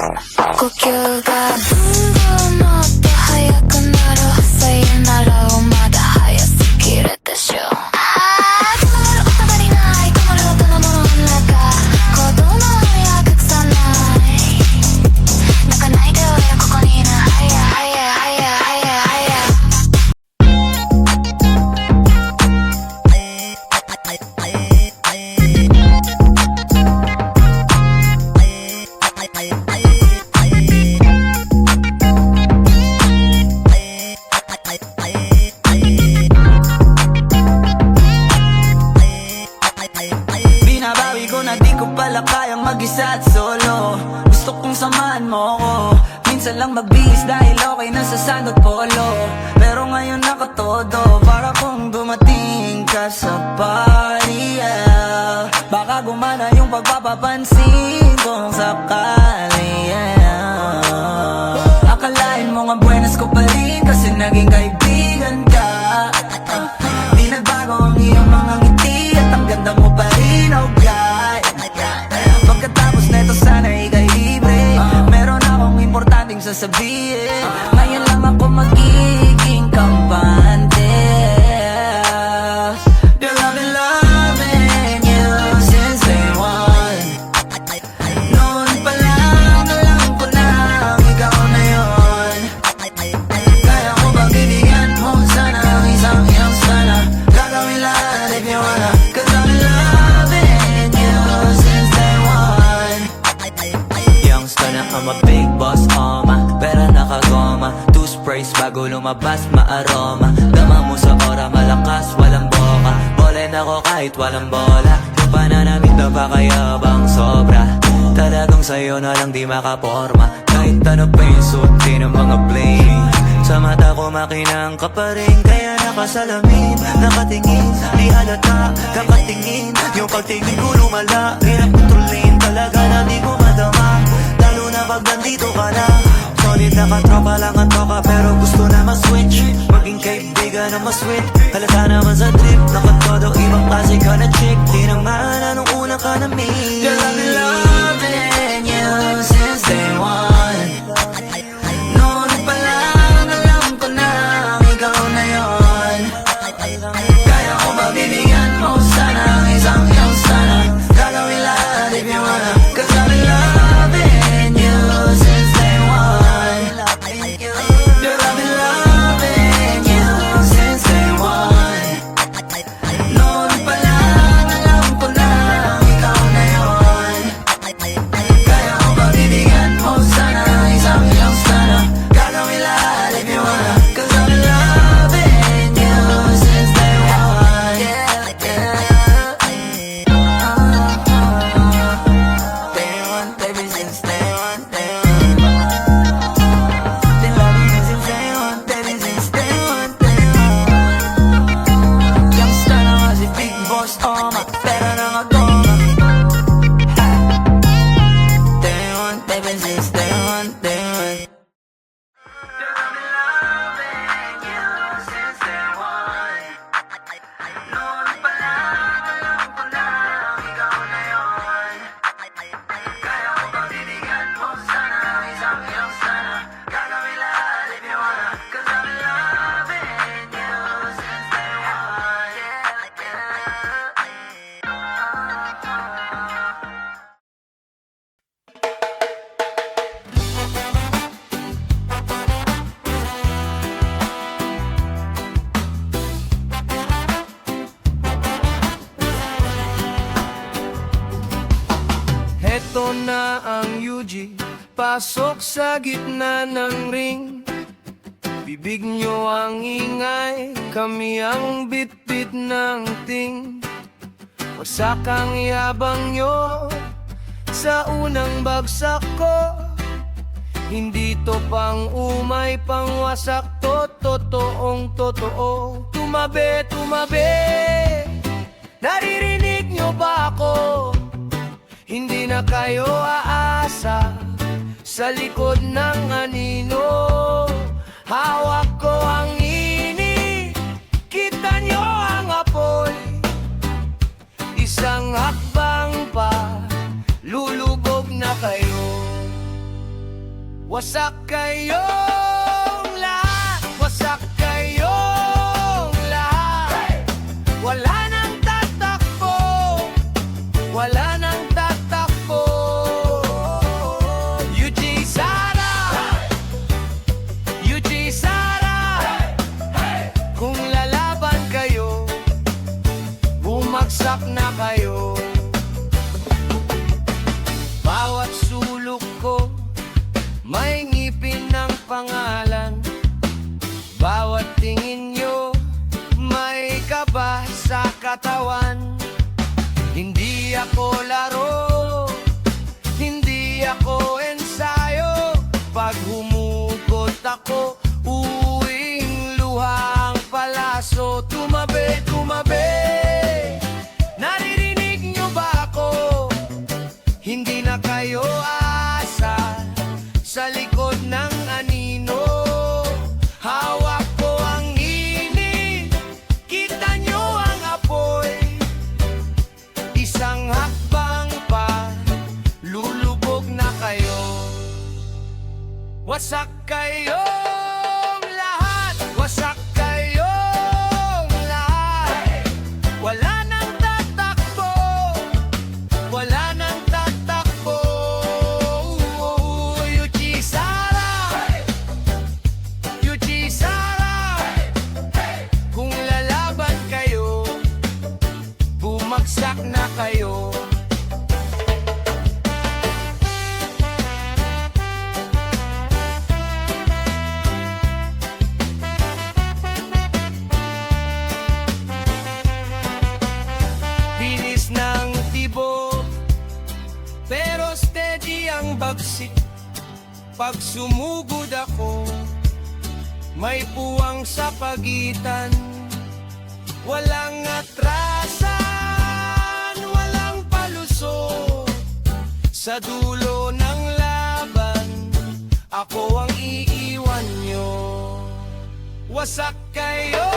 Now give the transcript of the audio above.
呼吸がどんどんもっと速くなるさよならをまだ早すぎるでしょ止まる音がりない止まる音のものの中鼓動の針が隠さない泣かないで俺はここにいるはやはやはやはやはやBinabawi ko na di ko pala kayang mag-isa at solo. Gusto kong samahan mo ko. Minsan lang magbihis dahil okay na sa sand at polo. Pero ngayon nakatodo para kung dumating ka sa party, yeah. Baka gumana yung pagpapapansin kung sakali, yeah. Akalain mo nga buenas ko pa rin kasi naging kaibigan ka. Di nagbago ang iyong mga ngiti at ang ganda mo pa rin, oh God. Pagkatapos neto sana ika'y libre. Meron akong importanteng sasabihin. Ngayon lang ako magiging kampante. Girl, I've been loving you since day one. Noon pa lang alam ko na ikaw na yun. Kaya ko bang bibigyan mo sana ang isang iyong sana. Gagawin lahat if you wanna. Cause I've been loving you since day one. Youngster na I'm a big boss, pera nakagoma. Two sprays bago lumabas maaroma. Dama mo sa ora malakas walang boka. Bolen ako kahit walang bola. Yung pananamit na pakayabang sobra. Talagang sa'yo na lang di makaporma. Kahit ano pa yung suotin ng mga bling. Sa mata ko makinang ka pa rin. Kaya nakasalamin, nakatingin. Di halata, kakatingin. Yung pagtingin ko lumala. Hirap kontrolin talaga na di ko madama. Lalo na pag nandito ka na. Solid na katropa lang ang toka. Pero gusto na ma-switch. Maging kaibigan na ma-sweet. Halata naman sa trip. Nakatodo ibang klase ka na chick. Di naman anong una ka na meet. Girl, I've been loving you since day one. Noon pa lang alam ko na ikaw na yun. Kaya ko ba bibigyan mo sana ang isang iyong sana. Gagawin lahat if you wanna. Cause I've been loving you since day one. Girl, I've been loving you since day one. Noon pa lang alam ko na ikaw na yun. Kaya ko ba bibigyan mo sana ang isang iyong sana. Gagawin lahat if you wanna. Cause I've been loving you since day one. Day one, baby, since day one, day one. Been loving you since day one, baby, since day one, day one. Youngster na nga si Big Boss, pera na nga goma. Day one, baby, since day one, day one. Girl, I've been loving you since day one. Noon pa lang alam ko na ikaw na yun. Kaya ko ba bibigyan mo sana ang isang iyong sana. Gagawin lahat if you wanna. Cause I've been loving you since day one. Heto na ang UG, pasok sa gitna ng ring. Bibig nyo ang ingay, kami ang bit-bit ng ting. Wasak ang yabang nyo sa unang bagsak ko. Hindi to pang umay, pang wasak to, totoong totoo. Tumabi, tumabi, naririnig nyo ba ako? Hindi na kayo aasa sa likod ng anino. Hawak ko ang init, kita nyo ang apoy. Isa 'Isang hakbang pa, lulubog na kayo. Wasak kayong lahat, wasak kayong lahat. Wala nang tatakbo, wala nang tatakbo. UG Sara, UG Sara, kung lalaban kayo, bumagsak na kayo. Bawat sulok ko may ngipin ng pangalan. Bawat tingin nyo may kaba sa katawan. Hindi ako laro, hindi ako ensayo. Pag humugot ako, uwing luha ang palaso. Tumabi, tumabi, naririnig nyo ba ako? Hindi na kayo asa sa likod ng anino. Hawak ko ang init, kita nyo ang apoy. Isang hakbang pa, lulubog na kayo. Wasak kayong lahat, wasak kayong lahat. Wala nang tatakbo, wala nang tatakbo. Yuji Sara, Yuji Sara, kung lalaban kayo, bumagsak na kayo. Bilis ng tibok, pero steady ang bagsik. Pag sumugod ako, may puwang sa pagitan. Walang atrasan, walang palusot. Sa dulo ng laban, ako ang iiwan nyo. Wasak kayo